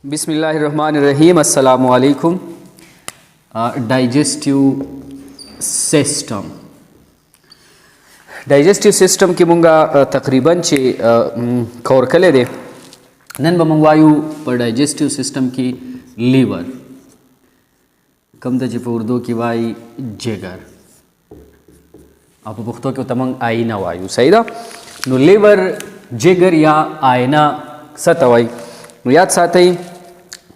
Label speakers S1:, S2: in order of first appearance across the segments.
S1: बिस्मिल्लाहिर्रहमानिर्रहीम। अस्सलामु अलैकुम। डाइजेस्टिव सिस्टम की मुंगा तकरीबन चे कवर कले दे नन बमंगवायु पर डाइजेस्टिव सिस्टम की लीवर कम द जिप उर्दू की वाई जेगर आप पुख्तो के तमंग आईना वायु सही दा नो लीवर जेगर या आईना सतवाई नो याद साथ ही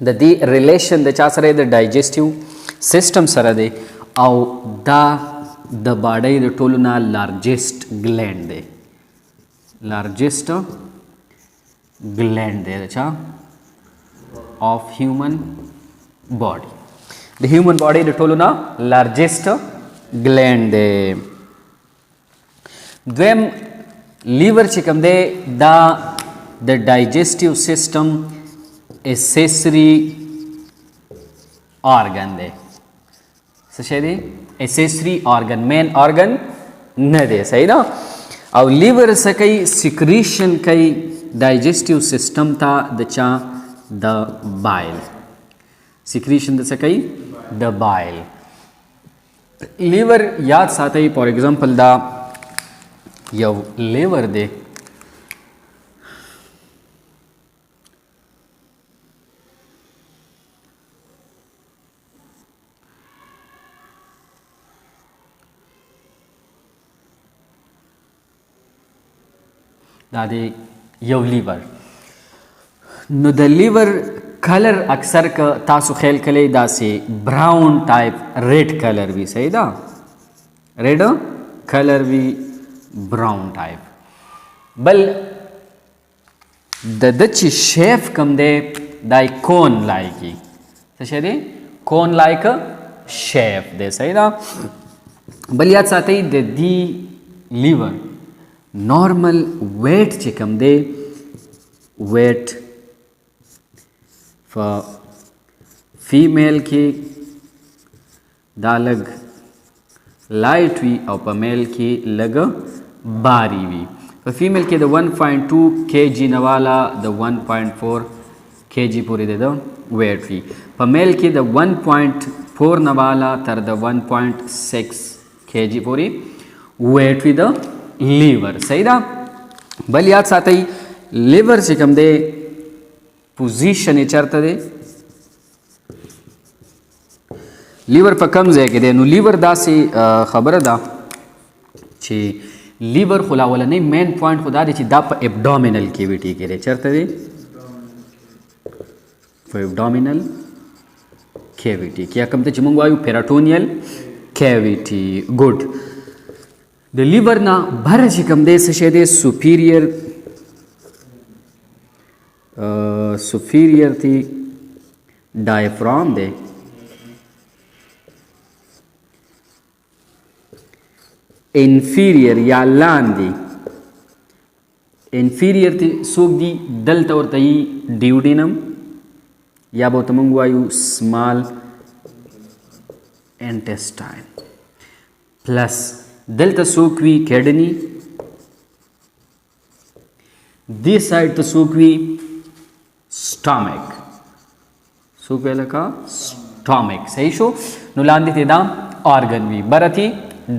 S1: दी रिलेशन द चा सरे द डाइजेस्टिव सिस्टम सरे दे औ द बाडी द टोलना लार्जेस्ट ग्लैंड दे लार्जेस्ट ग्लैंड दे चा ऑफ ह्यूमन बॉडी द ह्यूमन बॉडी द टोलना लार्जेस्ट ग्लैंड दे द्वेम लीवर चिकम दे द डाइजेस्टिव सिस्टम एसेसरी ऑर्गन दे सही एसेसरी ऑर्गन मेन ऑर्गन न दे सही ना। और लीवर से कई सिक्रीशन कई डाइजेस्टिव सिस्टम था दचा द बाइल सिक्रीशन दचा कई द बाइल लीवर याद साथ ही फॉर एग्जांपल दा यो लीवर दे दादे यो लीवर नो द लीवर कलर अक्सर का तासु खेल कले दा से ब्राउन टाइप रेड कलर भी सही दा रेड कलर भी ब्राउन टाइप बल दची शेफ कम दे दाई कोन लाइकी सही दे कोन लाइक शेफ दे सही दा बल याद साथ ही दी लीवर नॉर्मल वेट चिकम दे वेट फीमेल की दालग लाइट हुई और पर मेल की लग बारी हुई पर फीमेल के द 1.2 kg नवाला द 1.4 kg पूरी दे दो वेट हुई पर मेल की द 1.4 नवाला तर द 1.6 kg पूरी वेट हुई द लीवर सही दा बल याद साथ ही लीवर से कम दे पोजीशन चरता दे लीवर पर कम जाए दे नु लीवर दा से खबर दा चे लीवर खुला वाला नहीं मेन पॉइंट खुदा दे दा पर एब्डोमिनल कैविटी के रे चरता दे फॉर एब्डोमिनल कैविटी क्या कम ते चिमंगवायु पेरिटोनियल कैविटी गुड द लीवर ना भर चिकम दे से सुपीरियर थी डायफ्राम दे इंफीरियर या लान दी इंफीरियर थी सूख दी दल तौर तई ड्यूडिनम या बहुत मंगवायु स्मॉल इंटेस्टाइन प्लस दल तसूकवी किडनी दिस साइड तसूकवी स्टमक सूकवेला का स्टमक सही शो नुलांदी तेदाम ऑर्गन भी बरथी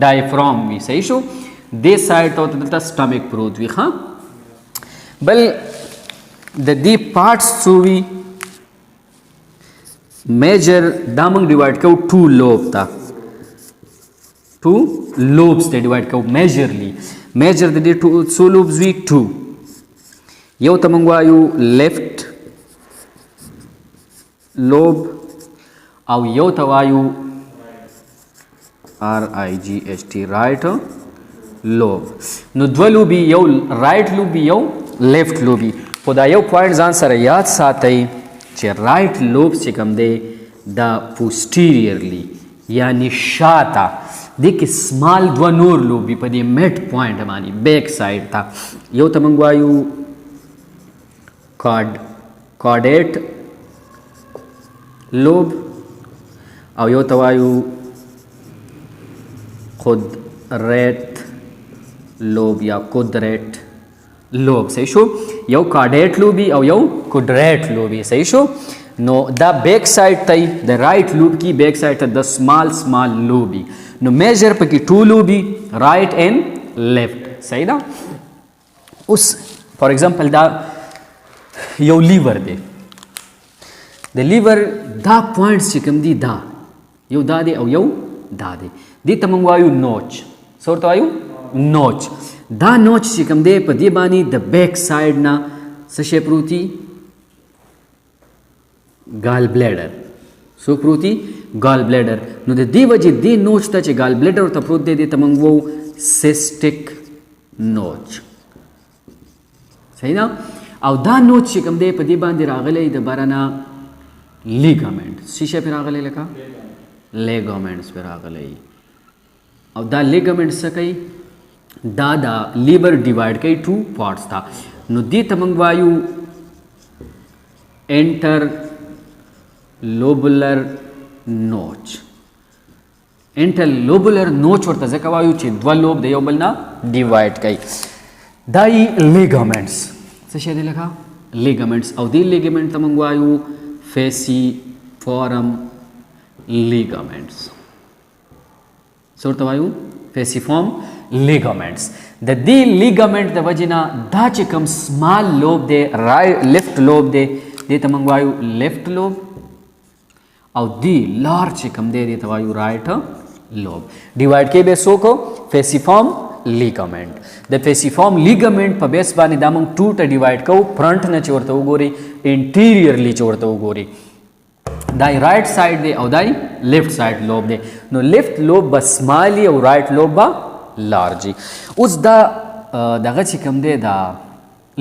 S1: डायफ्राम भी सही शो दिस साइड तो दलता स्टमक प्रोत भी हाँ बल द दी पार्ट्स सूवी मेजर दामंग डिवाइड को टू लोब था टू lobes they divide को measure the two lobes we two यो तमंगवायु left lobe और यो तवायु RIGHT right lobe नु द्वलु भी यो right lobe भी यो left lobe भी खुदा यो पॉइंट जान सर याद साथई चे right lobe से कम दे द posteriorly यानी शाता देखिए स्मॉल द्वनूर लोब भी पदी मिड पॉइंट हमारी बैक साइड था यो तमंगवायु कॉर्डेट लोब और यो तवायु खुदरेट लोब या कुदरेट लोब से शो یو کارډیټ لوبي او یو کوډریټ لوبي. صحیح شو. نو دا بیک سایډ ته د رائټ لوب کی بیک سایډ ته د سمال لوبي. نو میجر پکې ټو لوبي رائټ اینڈ لیفٹ. صحیح ده. اوس فار ایگزامپل دا یو لیور دی. د لیور دا پوینټس چې کوم دي دا یو دا دی او یو دا دی. دې ته موږ وایو نوچ. څه ورته وایو؟ نوچ. دا نوچ چې کوم دی په دې باندې د بیک سایډ نه څه شی پروتي؟ ګال بلیډر. څوک پروتي؟ ګال بلیډر. نو د دې وجې دې نوچ ته چې ګال بلیډر ورته پروت دی دې ته موږ وایو سیسټیک نوچ. صحیح ده. او دا نوچ چې کوم دی په دې باندې راغلی د بره نه لیګامنټ. څه شی پرې راغلی؟ لکه لیګامنټس پرې راغلی. او دا لیګامنټ څه کوي؟ دا لیور ډیوایډ کوي ټو پارټس ته. نو دې ته موږ وایو انټر لوبولر نوچ. انټر لوبولر نوچ ورته ځکه وایو چې دوه لوب د یو بل نه ډیوایډ کوي. دا یې لیګامنټس. څه شی دی؟ لکه لیګامنټس. او دې لیګامنټ ته موږ وایو فیسیفورم لیګامنټس. څه ورته وایو؟ فیسیفورم لیګامنټس. د دې لیګامنټ د وجې نه دا چې کوم سمال لوب دی لیفټ لوب دی دې ته موږ وایو لیفټ لوب. او دی لارج چې کوم دی دې ته وایو رائټ لوب. ډیوایډ کې به څوک؟ فیسیفورم لیګامنټ. د فیسیفورم لیګامنټ په بیس باندې دا موږ ټو ته ډیوایډ کوو. فرنٹ نه چې ورته وګوري انټیریرلی چې ورته وګوري دای رائټ سایډ دی او دای لیفټ سایډ لوب دی. نو لیفټ لوب به سمالي او رائټ لوب به لارجي. اوس دا دغه چې کوم دی دا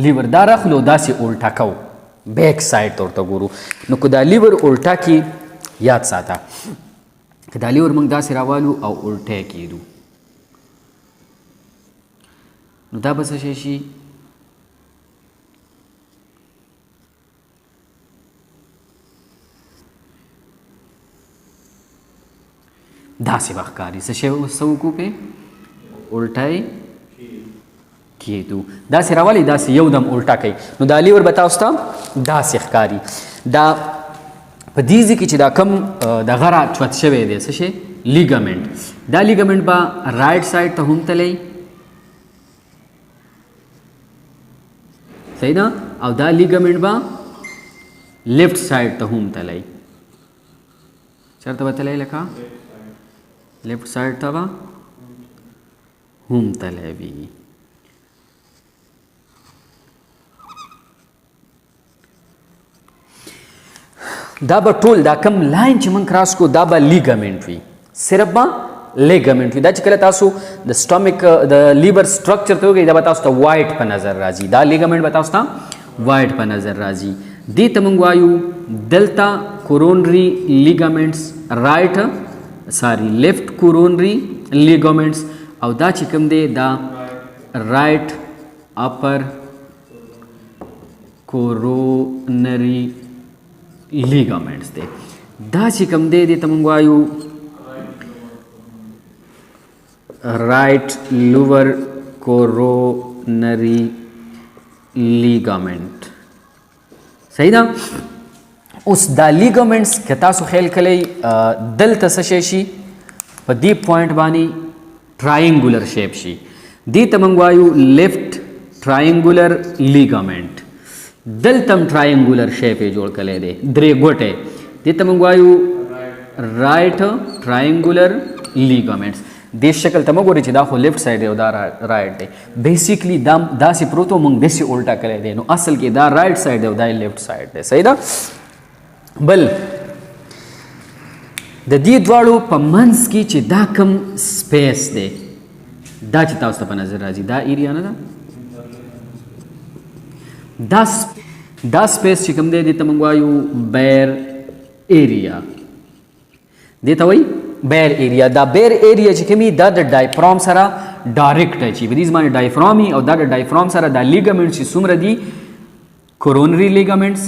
S1: لیور دا راخلو داسې الټا کوو بیک سایډ ته ورته ګورو. نو که دا لیور الټا کی یاد ساته که دا لیور موږ داسې راوالو او الټی کېدو نو دا به څه شی شي؟ داسې به ښکاري. څه شی څه وکړو پې؟ الټی کېدو. داسې راولي داسې یو دم الټا کوي. نو دا لیور به تاسو ته داسې ښکاري. دا په دې ځای کې چې دا کم دغه را چوت شوی دی څه شی؟ لیګامنټ. دا لیګامنټ به رائټ سایډ ته هم تللی. صحیح ده. او دا لیګامنټ به لیفټ سایډ ته هم تللی. چېرته به تللی؟ لکه لیفټ سایډ ته به هم تللی وي. دا به ټول دا کم لاین چې موږ کراس کو دا به لیګامنټ وي. صرف به لیګامنټ وي. دا چې کله تاسو د سټمک د لیور سټرکچر ته وګورئ دا به تاسو ته وایټ په نظر راځي. دا لیګامنټ به تاسو ته وایټ په نظر راځي. دې ته موږ وایو دلتا کورونري لیګامنټس لیفټ کورونري لیګامنټس. او دا چې کوم دی دا رائټ اپر کورونري لیګامنټس دی. دا چې کوم دی دې ته موږ وایو رائټ لوور کورونري لیګامنټ. صحیح ده. اوس دا لیګامنټس که تاسو خیال کلی دلته څه شی شي؟ په دې پوینټ باندې ټرائنګولر شیپ شي. دې ته موږ وایو لیفټ ټرائنګولر لیګامنټ. دلته هم ټرائنګولر شیپ یې جوړ کلی دی درې ګوټې. دې ته موږ وایو رائټ ټرائنګولر لیګامنټس. دې شکل ته مه ګورئ چې دا خو لیفټ سایډ دی او دا رائټ دی. بیسیکلی دا داسې پروت و موږ داسې الټا کلی دی. نو اصل کې دا رائټ سایډ دی او دا لیفټ سایډ دی. صحیح ده. بل د دې دواړو په منځ کې چې دا کم سپیس دی دا چې تاسو ته په نظر راځي دا ایریا نه ده. دا سپیس چې کوم دی دې ته موږ وایو بیر ایریا. دې ته وایي بیر ایریا. دا بیر ایریا چې کوم دا د ډایفرام سره ډایرکټ اچي. په دې باندې ډایفرام او دا د ډایفرام سره دا لیګامنټس چې څومره دي کورونري لیګامنټس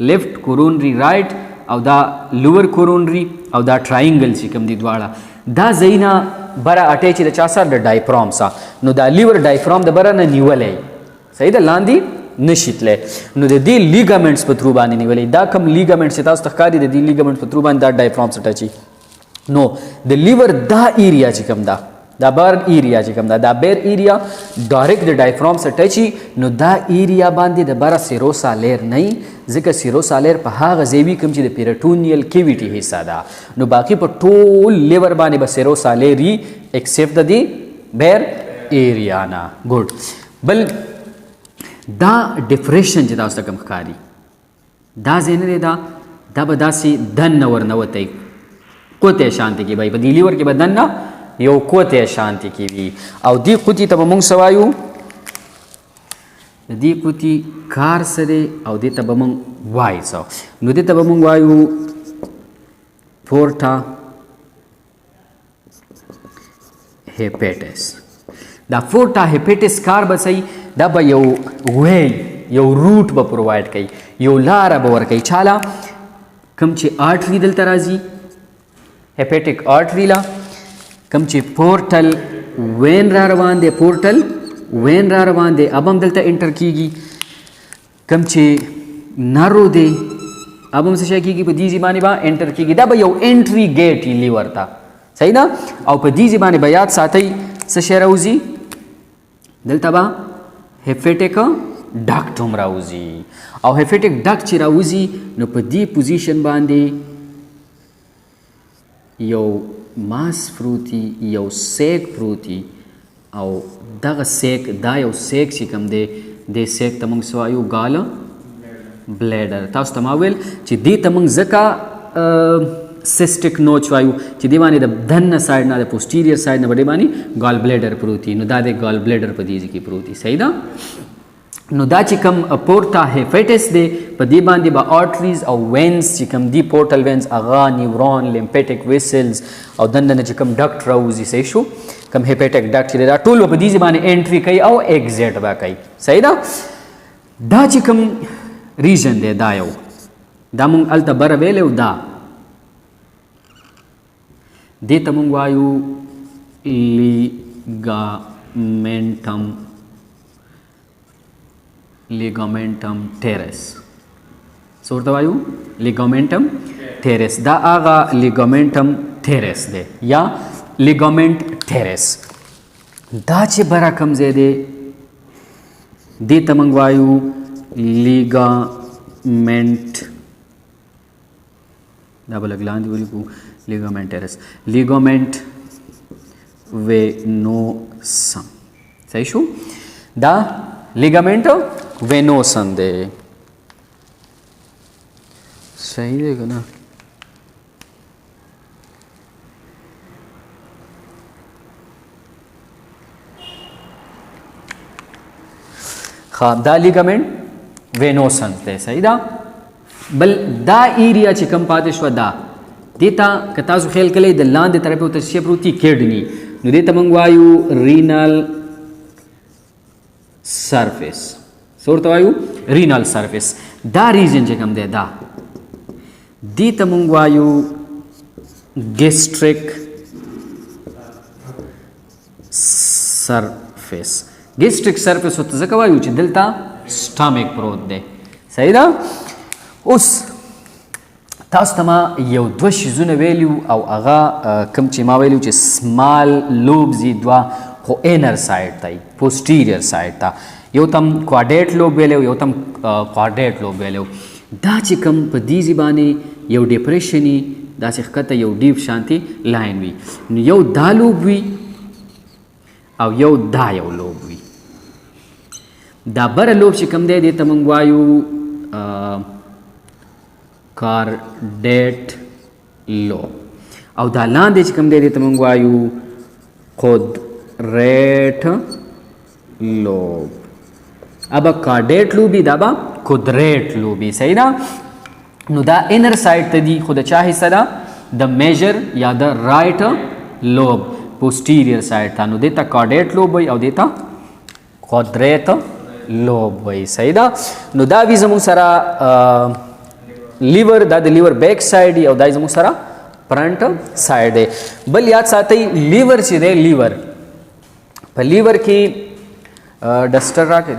S1: لیفټ کورونري رائټ او دا لوور کورونري او دا ټرائنګل چې کوم دي دواړه دا ځایونه بره اټیچ د چا سره د ډایفرام سره. نو دا لیور ډایفرام د بره نه نیولی. صحیح ده. لاندې نشي تللی. نو د دې لیګامنټس په تھرو باندې نیولې. دا کوم لیګامنټس چې تاسو ته ښکاري د دې لیګامنټ په تھرو باندې دا ډایفرام سره ټچي. نو د لیور دا ایریا چې کوم ده دا برن ایریا چې کوم ده دا بیر ایریا ډایرکټ د ډایفرام سره ټچي. نو دا ایریا باندې د بره سیروسا لیر نه وي ځکه سیروسا لیر په هغه ځای وي کوم چې د پیرټونیل کیویټي حصه ده. نو باقي په ټول لیور باندې به سیروسا لیر وي ایکسپټ د دې بیر ایریا نه. ګډ. بل دا ډیفریشن چې تاسو ته کوم ښکاري دا ځای نه دی دا به داسې دننه ورنوتی قوطی شانتې کې وي. په دې لیور کې به دننه یو قوطی شانتې کې وي او دې قوطي ته به موږ څه وایو د دې قوطي کار څه دی او دې ته به موږ وایو څه. نو دې ته به موږ وایو پورټا هیپیټس. دا پورټا هیپیټس کار به صحیح دا به یو وی یو روټ به پرووایډ کوي یو لاره به ورکوي چاله کوم چې آرټري دلته راځي هیپیټک آرټري لا کوم چې پورټل وین را روان دی پورټل وین را روان دی اب هم دلته انټر کیږي. کوم چې نرو دی اب هم څه شی کیږي په دې ځبانې به انټر کیږي. دا به یو انټري ګیټ لیور ته صحیح ده. او په دې ځبانې به یاد ساتئ څه شی راوځي دلته به هیپیټک ډکټ هم راوځي او هیپیټک ډکټ چې راوځي نو په دې پوزیشن باندې یو ماس پروتي یو سیک پروتي او دغه سیک دا یو سیک چې کوم دی د سیک ته موږ څه وایو ګال بلیډر. تاسو ته ما ویل چې دې ته موږ ځکه سیسټک نوچ وایو چې دې باندې د دننه سایډ نه د پوسټیریئر سایډ نه به دې باندې ګال بلیډر پروتي. نو دا د ګال بلیډر په دې ځای کې پروتي صحیح ده. نو دا چې کوم پورټا هیپیټس دی په دې باندې به آرټریز او وینز چې کوم دی پورټل وینز اغا نیورون لیمپیټک ویسلز او دننه چې کوم ډکټ راوځي صحیح شو کوم هیپیټک ډکټ چې دا ټول په دې باندې انټري کوي او ایگزیټ به کوي صحیح ده. دا چې کوم ریجن دی دا یو دا مونږ هلته بره ویلی دا دې ته مونږ وایو لیګامنټم ټیرس. څه ورته وایو لیګامنټم ټیرس. دا هغه لیګامنټم ټیرس دی یا لیګامنټ ټیرس. دا چې بره کوم ځای دی دې ته مونږ وایو لیګامنټ دا به لږ لاندې ولیکو لیګامنټ ټیرس لیګامنټ وینوسم صحیح شو. دا لیګامنټ وینوسم دی صحیح دی که نه. دا لیګامنټ وینوسم دی صحیح ده. بل دا ایریا چې کم پاتې شوه دا دې ته که تاسو خیال کړئ د لاندې طرف ورته څه پروتي کډني نو دې ته موږ وایو رینال سرفیس. څه ورته وایو رینال سرفیس. دا ریجن چې کوم دی دا دې ته موږ وایو ګیسټریک سرفیس. ګیسټریک سرفیس ورته ځکه وایو چې دلته سټامک پروت دی صحیح ده. اوس تاسو ته ما یو دوه شیزونه ویلیو او هغه کوم چې ما ویلیو چې سمال لوبز یې دوه خو انر سایډ ته پوسټیریئر سایډ ته یو تم کوارډیټ لوب ویلیو یو تم کوارډیټ لوب ویلیو. دا چې کوم په دې ځای باندې یو ډیپریشن وي داسې ښکته یو ډیپ شانتي لاین وي نو یو دا لوب وي او یو دا یو لوب وي. دا بره لوب چې کوم دی دې ته موږ وایو کارډیټ لوب او دا لاندې چې کوم دی دې ته موږ وایو قدرت لوب. اب کارډیټ لوبي دا به قدرت لوبي صحیح ده. نو دا انر سایډ ته دی خو د چا حصه ده د میجر یا د رائټ لوب پوسټیریئر سایډ ته نو دې ته کارډیټ لوب وایي او دې ته قدرت لوب وایي صحیح ده. نو دا وي زموږ سره لیور دا د لیور بیک سایډ او دا زموږ سره فرنٹ سایډ دی. بل یاد ساتئ لیور چې دی لیور په لیور کې ډسټر راکړي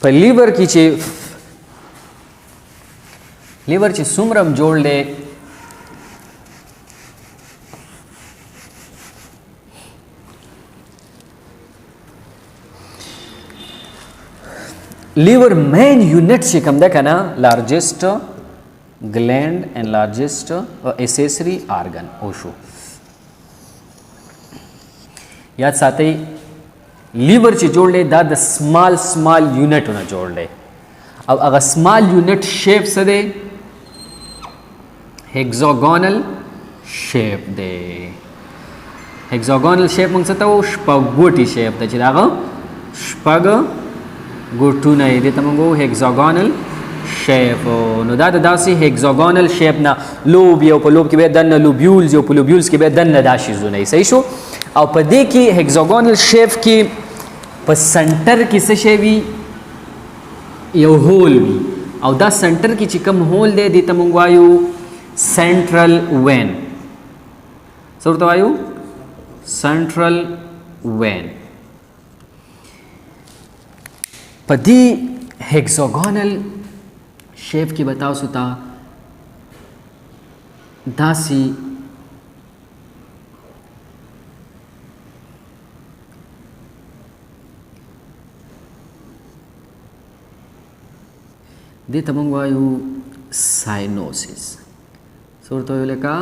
S1: په لیور کې چې څومره جوړ دی لیور مین یونٹ چې کوم ده که نه لارجسٹ گلینڈ اینڈ لارجسٹ ایسیسری آرگن اوشو یاد ساتئ لیور چې جوړ دی دا د سمال یونټونه جوړ دی او هغه سمال یونټ شیپ څه دی هیگزاګونل شیپ دی هیگزاګونل شیپ موږ څه ته وایو شپږ شیپ ته چې دغه شپږ ګوټونه یې دې ته موږ وایو هیگزاګونل شیپ نو دا د داسې هیگزاګونل شیپ نه لوب یو په لوب کې بیا دننه لوبیولز یو په لوبیولز کې بیا دننه دا شیزونه صحیح شو او په دې کې هیگزاګونل شیپ کې په سنټر کې څه شی وي یو هول وي او دا سنټر کې چې کوم هول دی دې ته موږ وایو سنټرل وین څه ورته وایو سنټرل وین په دې هیگزاګونل شیپ کې بتاو ستا داسې دې ته موږ وایو ساینوسس څه ورته وایو لکه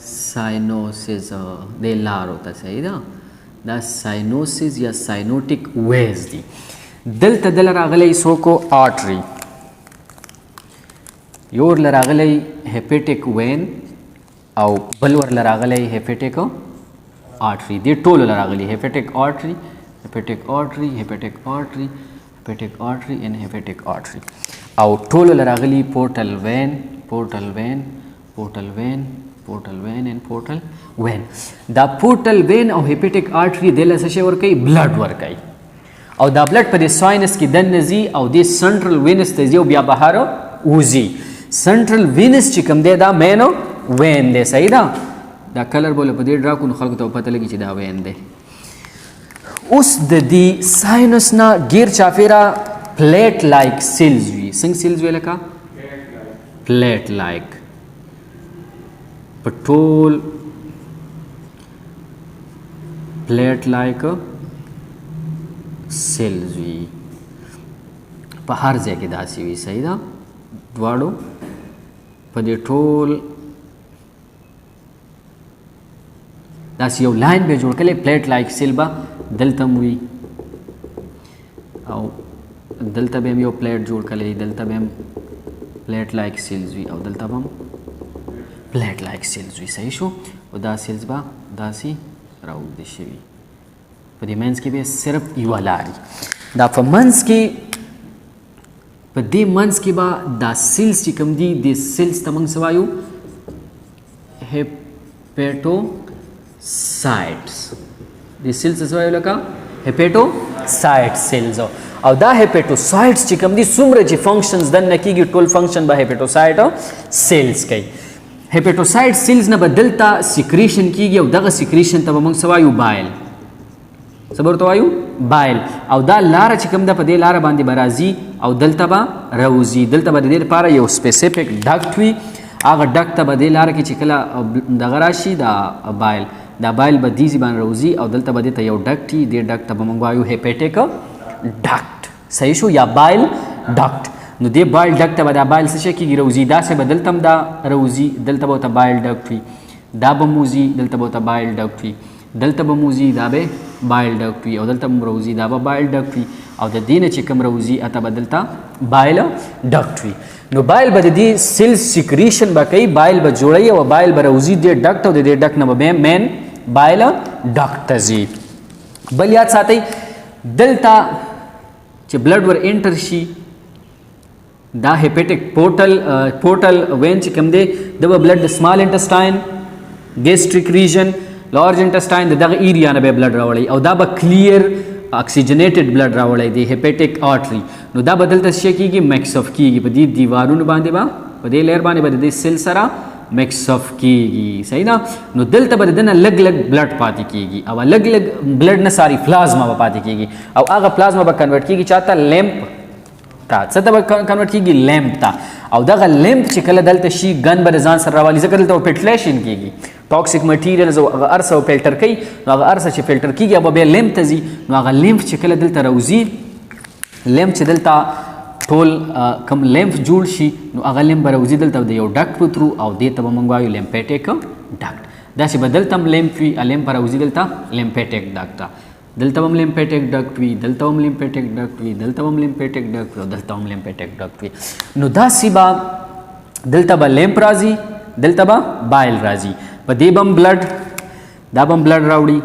S1: ساینوسس د لارو ته صحیح ده دا ساینوسس یا ساینوټیک ویز دي دلته دل راغلی سوکو آرټري یو ورله راغلی هیپیټیک وین او بل ورله راغلی هیپیټیک آرټري دې ټولو له راغلي هیپیټیک آرټري هیپیټیک آرټري هیپیټیک آرټري hepatic artery and hepatic artery او ټولو له راغلي portal vein and portal vein دا portal vein او hepatic artery دله څه شی ورکوي بلډ ورکوي او دا بلډ په دې ساینس کې دننه ځي او دې سنټرل وینس ته ځي او بیا بهر وځي سنټرل وینس چې کوم دی دا مین وین دی صحیح ده دا کلر بوله په دې ډرا کو نو خلکو ته پته لګي چې دا وین دی اوس د دې ساینس نه غیر چاپیره پلیټ لایک سیلز وي څنګه سیلز وی لکه پلیټ لایک په ټول پلیټ لایک سیلز وي په هر ځای کې داسې وي صحیح ده دواړو په دې ټول داسې یو لاین به جوړ کړي پلیټ لایک سیل به دلته وي او دلته به یو پلیټ جوړ کړي دلته به پلیټ لایک سیلز وي او دلته به پلیټ لایک سیلز وي صحیح شو او دا سیلز به داسې راوږدې شوي په دې منځ کې به صرف یوه لاري دا په منځ کې په دې منځ کې به دا سیلز چې کوم دي د سیلز ته موږ څه وایو هیپیټوسایټس د سیلز څه وایو لکه هیپیټوسایټ سیلز او دا هیپیټوسایټس چې کوم دي څومره چې فنکشنز دننه کېږي ټول فنکشن به هیپیټوسایټ سیلز کوي هیپیټوسایټ سیلز نه به دلته سیکریشن کېږي او دغه سیکریشن ته به موږ څه وایو بایل څه به ورته وایو بایل او دا لاره چې کوم ده په دې لاره باندې به راځي او دلته به راوځي دلته به د دې لپاره یو سپیسیفیک ډکټ وي هغه ډکټ ته به دې لاره کې چې کله دغه راشي دا بایل به دیزي باندې راوځي او دلته به دې ته یو ډکټ وي دې ډکټ ته به موږ وایو هیپیټیک ډکټ صحیح شو یا بایل ډکټ نو دې بایل ډکټ ته به دا بایل څه شی کېږي راوځي داسې به دلته هم دا راوځي دلته به ورته بایل ډکټ وي دا به موځي دلته به ورته بایل ډکټ وي دلته به موځي دا به بایل ډکټ وي او دلته به راوځي دا به بایل ډکټ وي او د دې نه چې کوم راوځي اته به دلته بایل ډکټ وي نو بایل به د دې سیلز سیکریشن به کوي بایل به جوړوي او بایل به راوځي دې ډکټ او د دې ډکټ نه به مین بایل ډکټ ته ځي بل یاد ساتئ دلته چې بلډ ور انټر شي دا هیپیټیک پورټل وین چې کوم دی د بلډ د سمال انټسټاین ګیسټریک ریجن لارج انټسټاین دغه ایریا نه به بلډ راوړي او دا به کلیر اکسیجنیټډ بلډ راوړی دی هیپیټیک آرټري نو دا بدلته شي کېږي میکس اف کېږي په دې دیوارونو باندې به په دې لیر باندې به د دې سیل سره mix up कीगी सही ना नो दलता बद दन अलग अलग ब्लड पाती कीगी अब अलग अलग ब्लड न सारी प्लाज्मा पाती कीगी अब आगा प्लाज्मा बा कन्वर्ट कीगी चाहता लैंप ता सता बा कन्वर्ट कीगी लैंप ता अब दगा लैंप च कल दलता शी गन बर जान सर वाली जकर दलता फिल्ट्रेशन कीगी टॉक्सिक मटेरियल जो अरसा फिल्टर कई नो अगर अरसा च फिल्टर कीगी अब बे लैंप तजी नो अगर लैंप च कल दलता रोजी लैंप च दलता टोल कम लैंप जुड़ शी नो अगर लैंप बरोजी दलता दे यो डक्ट पुत्रू और दे तब मंगवायो लैंपेटिक डक्ट दासी बदलतम लैंप वी आ लैंप बरोजी दलता लैंपेटिक डक्ट दलतम लैंपेटिक डक्ट वी दलतम लैंपेटिक डक्ट वी दलतम लैंपेटिक डक्ट वी दलतम लैंपेटिक डक्ट वी नो दासी बा दलता बा लैंप राजी दलता बा बाइल राजी बदेबम ब्लड दाबम ब्लड रावड़ी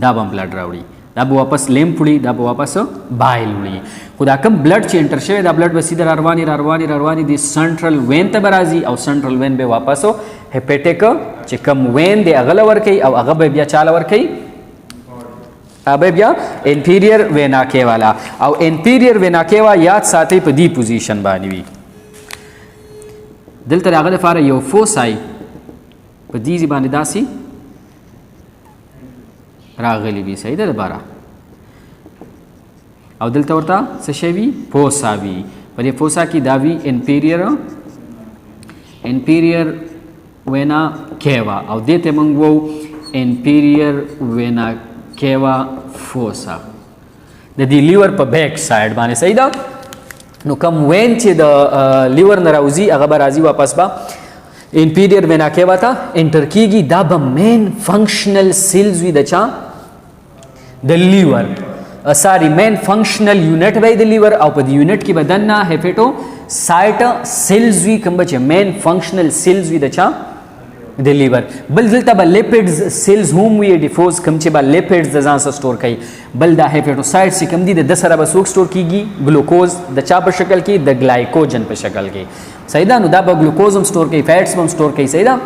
S1: दाबम ब्लड रावड़ी दाब वापस लैंप उड़ी दाब वापस बाइल उड़ी खुदा कम ब्लड चे एंटर शे दा ब्लड बसीदर अरवानी दी सेंट्रल वेन तब राजी और सेंट्रल वेन बे वापस हेपेटिक चे कम वेन दे अगला वर कई और अगब बिया चाल वर कई अब बिया इंफीरियर वेना के वाला और इंफीरियर वेना के वा याद साथे पे दी पोजीशन बानी दिल तर अगले फार यो फोसाई पे दी जिबानी दासी रागली भी सही दोबारा और दिल तवरता सशेवी फोसा भी पर ये फोसा की दावी इंपीरियर वेना केवा और देते मंगवो इंपीरियर वेना केवा फोसा दी लीवर पर बैक साइड माने सही दा नो कम वेन चे द लीवर नराउजी अगबर राजी वापस बा इंपीरियर वेना केवा था एंटर कीगी दाब मेन फंक्शनल सेल्स विद अच्छा द लीवर सारी मेन फंक्शनल यूनिट बाय द लीवर और द यूनिट की बदलना है फेटो साइट सेल्स वी कम बचे मेन फंक्शनल सेल्स विद अच्छा द लीवर बल दलता बा लिपिड्स सेल्स होम वी डिफोज कम चे बा लिपिड्स द जांस स्टोर कई बल दा है फेटो साइट से कम दी द 10 अरब सोक स्टोर कीगी ग्लूकोज द चा पर शक्ल की द ग्लाइकोजन पर शक्ल की सही दा नु दा बा ग्लूकोज हम स्टोर कई फैट्स हम स्टोर कई सही दा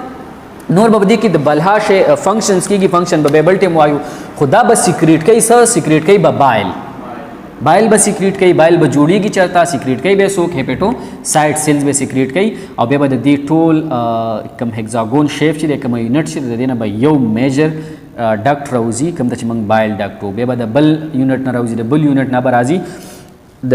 S1: नोर बबदी की बलहा शे फंक्शंस की फंक्शन बेबल्टे मुआयु खुदा बस सीक्रेट कई सीक्रेट कई बाइल बाइल बस सीक्रेट कई बाइल बजूड़ी की चलता सीक्रेट कई बे सोख है पेटो साइड सेल्स बे सीक्रेट कई और बेबद दी टोल कम हेक्सागोन शेप ची दे कम यूनिट ची दे देना बा यो मेजर डक्ट राउजी कम तच मंग बाइल डक्ट बेबद बल यूनिट ना राउजी द बल यूनिट ना बराजी द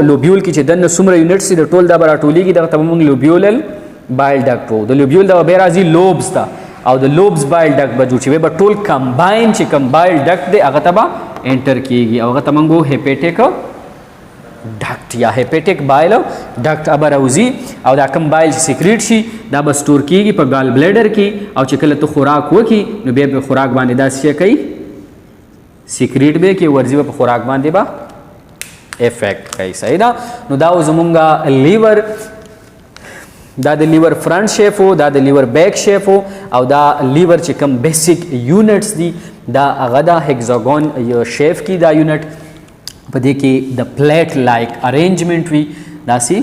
S1: लोब्यूल की चे दन सुमर यूनिट सी द टोल दा बरा टोली की द तब मंग लोब्यूलल बाइल डक्ट द लोब्यूल दा बेराजी लोब्स ता और द लोब्स बाइल डक्ट बजूची वे टोल कंबाइन ची कंबाइल डक्ट दे अगतबा एंटर कीगी और तमंगो हेपेटिक डक्ट या हेपेटिक बाइल डक्ट अब राउजी और दा कंबाइल सीक्रेट शी दा बस स्टोर कीगी पर गाल ब्लैडर की और चिकल तो खुराक हो की नो बे खुराक बांधे दा से कई सीक्रेट बे की वर्जी पे खुराक बांधे बा इफेक्ट कई सही ना नो दा जमुंगा लीवर दा द लीवर फ्रंट शेप हो दा द लीवर बैक शेप हो और दा लीवर चे कम बेसिक यूनिट्स दी दा अगदा हेक्सागोन यो शेप की दा यूनिट पदे की द प्लेट लाइक अरेंजमेंट वी दासी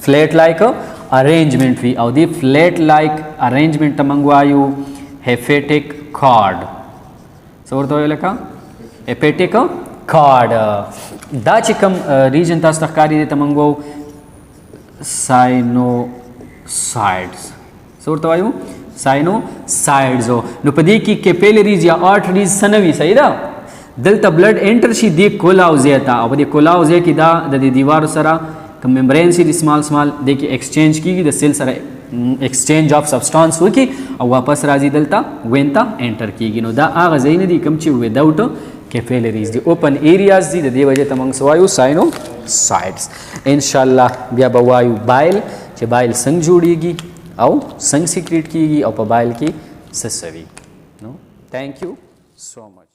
S1: फ्लैट लाइक अरेंजमेंट वी और दी फ्लैट लाइक अरेंजमेंट तमंगवायु हेपेटिक कॉर्ड सोरतो लेका हेपेटिक कॉर्ड दा चिकम रीजन तास तकारी दे तमंगो साइनोसाइड्स सोरतो साइनोसाइड्स हो नुपदी की कैपिलरीज या आर्टरीज सनवी सही दा दलता ब्लड एंटर शी दी कोलाउजेता अब दी कोलाउजे की दा द दीवार सरा कम मेम्ब्रेन सी स्मॉल देखिए एक्सचेंज की द सेल सरा एक्सचेंज ऑफ सब्सटेंस हुई की और वापस राजी दलता वेंता एंटर की नो दा आग जैन दी कम ची विदाउट कैपिलरीज दी ओपन एरियाज दी द वजह तमंग सवायु साइनोसाइड्स इंशाल्लाह बिया बवायु बाइल चे बाइल संग जोड़ेगी और संग सीक्रेट कीगी और बाइल की ससवी नो थैंक यू सो मच।